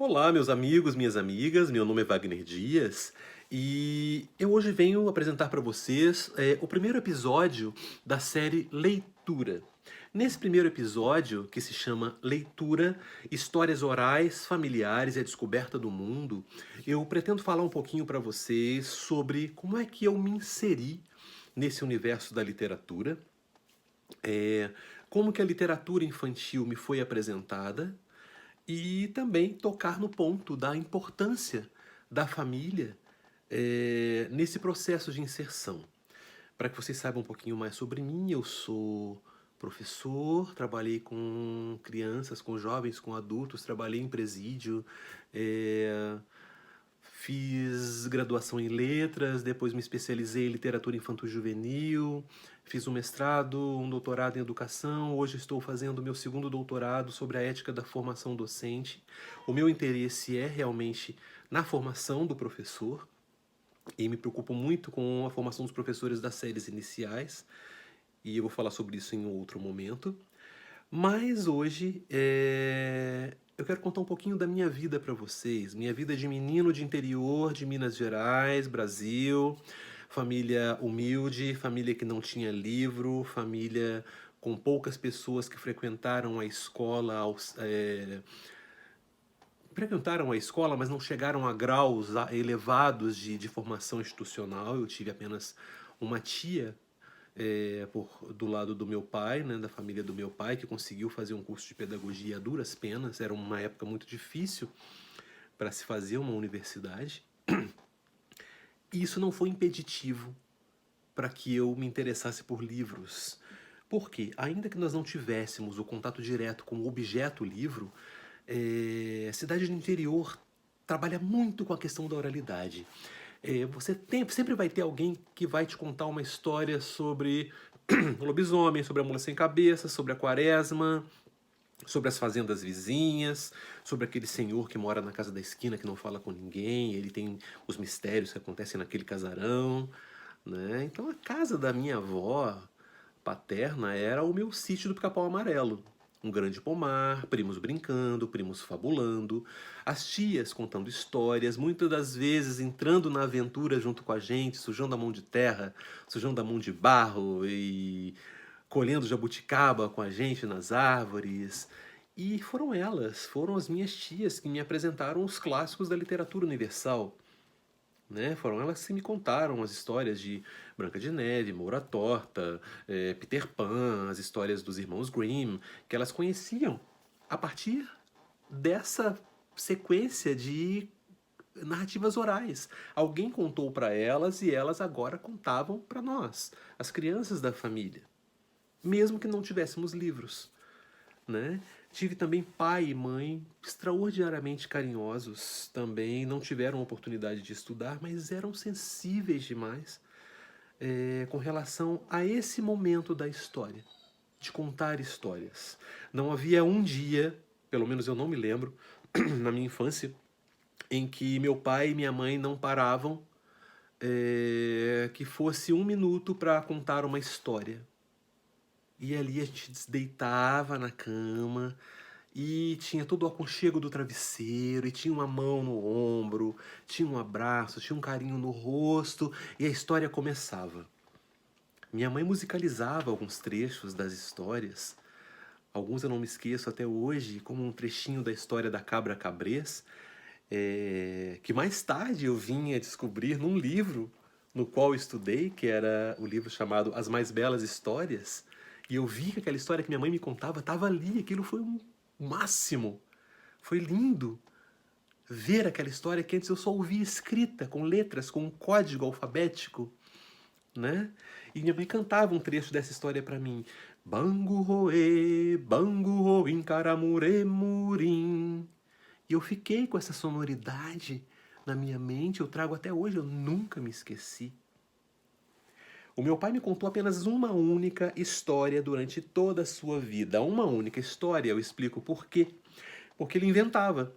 Olá, meus amigos, minhas amigas, meu nome é Wagner Dias e eu hoje venho apresentar para vocês o primeiro episódio da série Leitura. Nesse primeiro episódio, que se chama Leitura, Histórias Orais, Familiares e a Descoberta do Mundo, eu pretendo falar um pouquinho para vocês sobre como é que eu me inseri nesse universo da literatura, é, como que a literatura infantil me foi apresentada e também tocar no ponto da importância da família nesse processo de inserção. Para que vocês saibam um pouquinho mais sobre mim, eu sou professor, trabalhei com crianças, com jovens, com adultos, trabalhei em presídio, é, fiz graduação em letras, depois me especializei em literatura infanto-juvenil, fiz um mestrado, um doutorado em educação, hoje estou fazendo meu segundo doutorado sobre a ética da formação docente. O meu interesse é realmente na formação do professor e me preocupo muito com a formação dos professores das séries iniciais, e eu vou falar sobre isso em outro momento. Mas hoje eu quero contar um pouquinho da minha vida para vocês. Minha vida de menino de interior de Minas Gerais, Brasil. Família humilde, família que não tinha livro, família com poucas pessoas que frequentaram a escola, frequentaram a escola, mas não chegaram a graus elevados de formação institucional. Eu tive apenas uma tia do lado do meu pai, né, da família do meu pai, que conseguiu fazer um curso de pedagogia a duras penas. Era uma época muito difícil para se fazer uma universidade. E isso não foi impeditivo para que eu me interessasse por livros. Porque, ainda que nós não tivéssemos o contato direto com o objeto livro, a cidade do interior trabalha muito com a questão da oralidade. Sempre vai ter alguém que vai te contar uma história sobre o lobisomem, sobre a mula sem cabeça, sobre a quaresma, sobre as fazendas vizinhas, sobre aquele senhor que mora na casa da esquina que não fala com ninguém, ele tem os mistérios que acontecem naquele casarão, né? Então a casa da minha avó paterna era o meu sítio do Pica-Pau Amarelo. Um grande pomar, primos brincando, primos fabulando, as tias contando histórias, muitas das vezes entrando na aventura junto com a gente, sujando a mão de terra, sujando a mão de barro e colhendo jabuticaba com a gente nas árvores. E foram as minhas tias que me apresentaram os clássicos da literatura universal, né? Foram elas que me contaram as histórias de Branca de Neve, Moura Torta, Peter Pan, as histórias dos irmãos Grimm, que elas conheciam a partir dessa sequência de narrativas orais. Alguém contou para elas e elas agora contavam para nós, as crianças da família, mesmo que não tivéssemos livros, né? Tive também pai e mãe extraordinariamente carinhosos, também não tiveram oportunidade de estudar, mas eram sensíveis demais com relação a esse momento da história, de contar histórias. Não havia um dia, pelo menos eu não me lembro, na minha infância, em que meu pai e minha mãe não paravam que fosse um minuto para contar uma história. E ali a gente deitava na cama e tinha todo o aconchego do travesseiro, e tinha uma mão no ombro, tinha um abraço, tinha um carinho no rosto, e a história começava. Minha mãe musicalizava alguns trechos das histórias, alguns eu não me esqueço até hoje, como um trechinho da história da Cabra Cabrês, que mais tarde eu vim a descobrir num livro no qual eu estudei, que era o livro chamado As Mais Belas Histórias, e eu vi que aquela história que minha mãe me contava estava ali, aquilo foi um máximo, foi lindo ver aquela história que antes eu só ouvia escrita, com letras, com um código alfabético, né? E minha mãe cantava um trecho dessa história para mim. Bangu ho, incaramure murim. E eu fiquei com essa sonoridade na minha mente, eu trago até hoje, eu nunca me esqueci. O meu pai me contou apenas uma única história durante toda a sua vida. Uma única história, eu explico por quê. Porque ele inventava.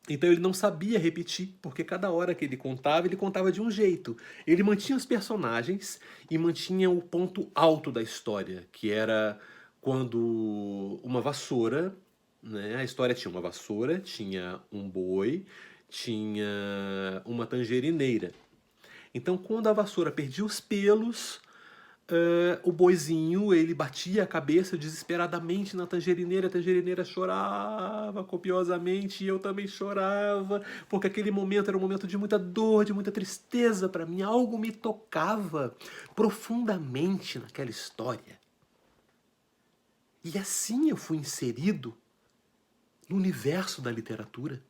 Então ele não sabia repetir, porque cada hora que ele contava de um jeito. Ele mantinha os personagens e mantinha o ponto alto da história, que era quando uma vassoura né? A história tinha uma vassoura, tinha um boi, tinha uma tangerineira. Então, quando a vassoura perdia os pelos, o boizinho, ele batia a cabeça desesperadamente na tangerineira, a tangerineira chorava copiosamente e eu também chorava, porque aquele momento era um momento de muita dor, de muita tristeza para mim, algo me tocava profundamente naquela história. E assim eu fui inserido no universo da literatura.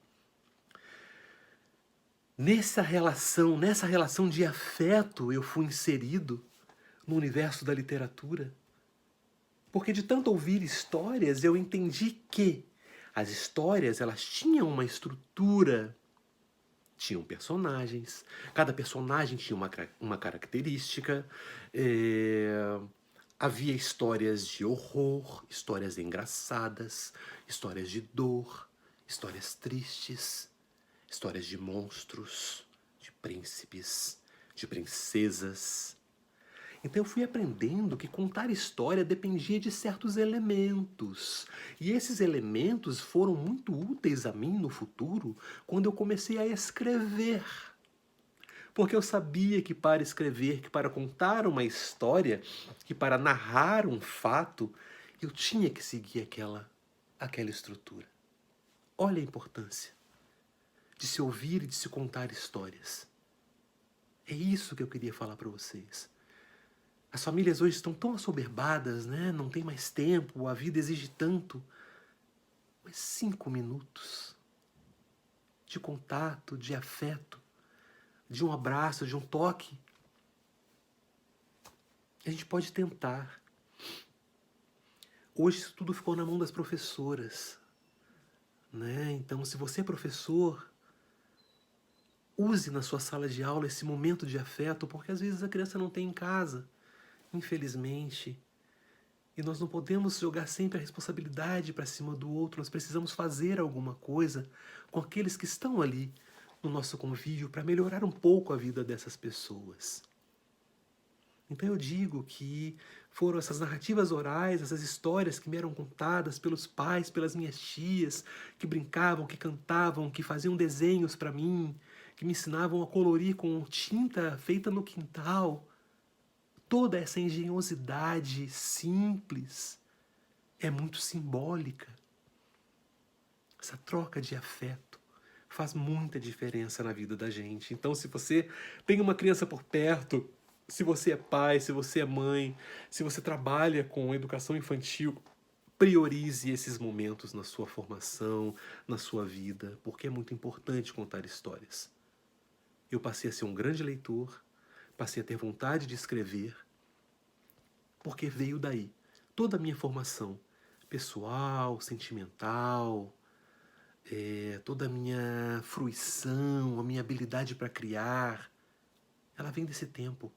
Nessa relação de afeto, eu fui inserido no universo da literatura. Porque de tanto ouvir histórias, eu entendi que as histórias, elas tinham uma estrutura, tinham personagens, cada personagem tinha uma característica, havia histórias de horror, histórias engraçadas, histórias de dor, histórias tristes, histórias de monstros, de príncipes, de princesas. Então eu fui aprendendo que contar história dependia de certos elementos. E esses elementos foram muito úteis a mim no futuro, quando eu comecei a escrever. Porque eu sabia que para escrever, que para contar uma história, que para narrar um fato, eu tinha que seguir aquela estrutura. Olha a importância de se ouvir e de se contar histórias. É isso que eu queria falar para vocês. As famílias hoje estão tão assoberbadas, né? Não tem mais tempo, a vida exige tanto. Mas 5 minutos de contato, de afeto, de um abraço, de um toque, a gente pode tentar. Hoje isso tudo ficou na mão das professoras, né? Então, se você é professor, use na sua sala de aula esse momento de afeto, porque às vezes a criança não tem em casa, infelizmente. E nós não podemos jogar sempre a responsabilidade para cima do outro, nós precisamos fazer alguma coisa com aqueles que estão ali no nosso convívio para melhorar um pouco a vida dessas pessoas. Então eu digo que foram essas narrativas orais, essas histórias que me eram contadas pelos pais, pelas minhas tias, que brincavam, que cantavam, que faziam desenhos para mim, que me ensinavam a colorir com tinta feita no quintal. Toda essa engenhosidade simples é muito simbólica. Essa troca de afeto faz muita diferença na vida da gente. Então, se você tem uma criança por perto, se você é pai, se você é mãe, se você trabalha com educação infantil, priorize esses momentos na sua formação, na sua vida, porque é muito importante contar histórias. Eu passei a ser um grande leitor, passei a ter vontade de escrever, porque veio daí toda a minha formação pessoal, sentimental, toda a minha fruição, a minha habilidade para criar, ela vem desse tempo.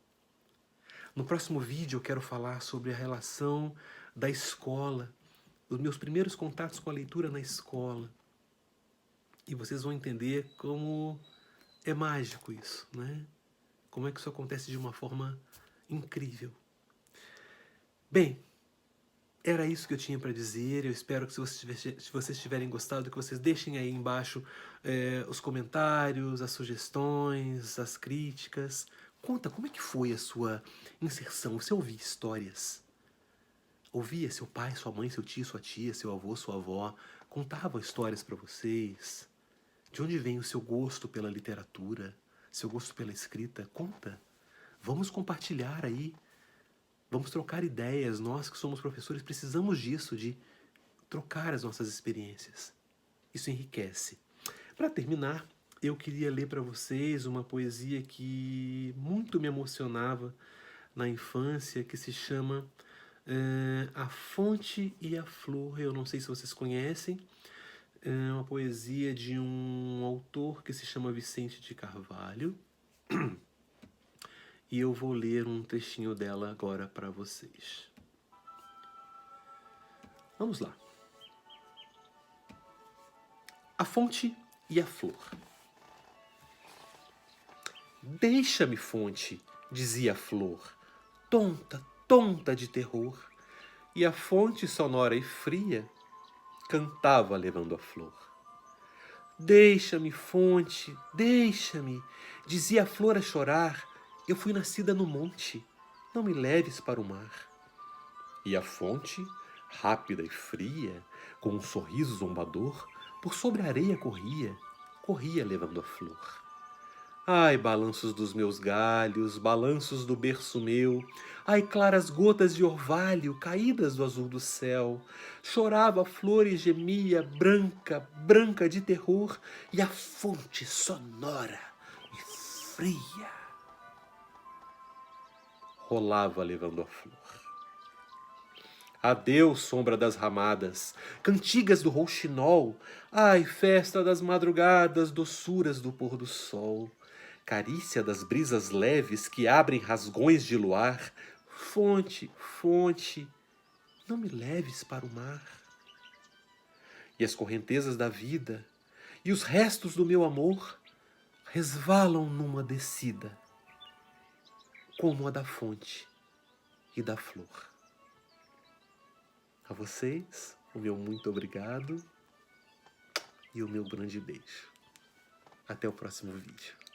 No próximo vídeo eu quero falar sobre a relação da escola, os meus primeiros contatos com a leitura na escola. E vocês vão entender como é mágico isso, né? Como é que isso acontece de uma forma incrível. Bem, era isso que eu tinha para dizer. Eu espero que se vocês tiverem gostado, que vocês deixem aí embaixo os comentários, as sugestões, as críticas. Conta como é que foi a sua inserção. Você ouvia histórias? Ouvia seu pai, sua mãe, seu tio, sua tia, seu avô, sua avó contavam histórias para vocês? De onde vem o seu gosto pela literatura? Seu gosto pela escrita? Conta. Vamos compartilhar aí. Vamos trocar ideias. Nós que somos professores precisamos disso, de trocar as nossas experiências. Isso enriquece. Para terminar, eu queria ler para vocês uma poesia que muito me emocionava na infância, que se chama A Fonte e a Flor. Eu não sei se vocês conhecem. É uma poesia de um autor que se chama Vicente de Carvalho. E eu vou ler um trechinho dela agora para vocês. Vamos lá. A fonte e a flor. Deixa-me, fonte, dizia a flor, tonta, tonta de terror. E a fonte sonora e fria cantava levando a flor. Deixa-me, fonte, deixa-me, dizia a flor a chorar, eu fui nascida no monte, não me leves para o mar. E a fonte, rápida e fria, com um sorriso zombador, por sobre a areia corria, corria levando a flor. Ai, balanços dos meus galhos, balanços do berço meu, ai, claras gotas de orvalho caídas do azul do céu. Chorava a flor e gemia, branca, branca de terror, e a fonte sonora e fria rolava levando a flor. Adeus, sombra das ramadas, cantigas do rouxinol, ai, festa das madrugadas, doçuras do pôr do sol, carícia das brisas leves que abrem rasgões de luar, fonte, fonte, não me leves para o mar. E as correntezas da vida e os restos do meu amor resvalam numa descida, como a da fonte e da flor. A vocês, o meu muito obrigado e o meu grande beijo. Até o próximo vídeo.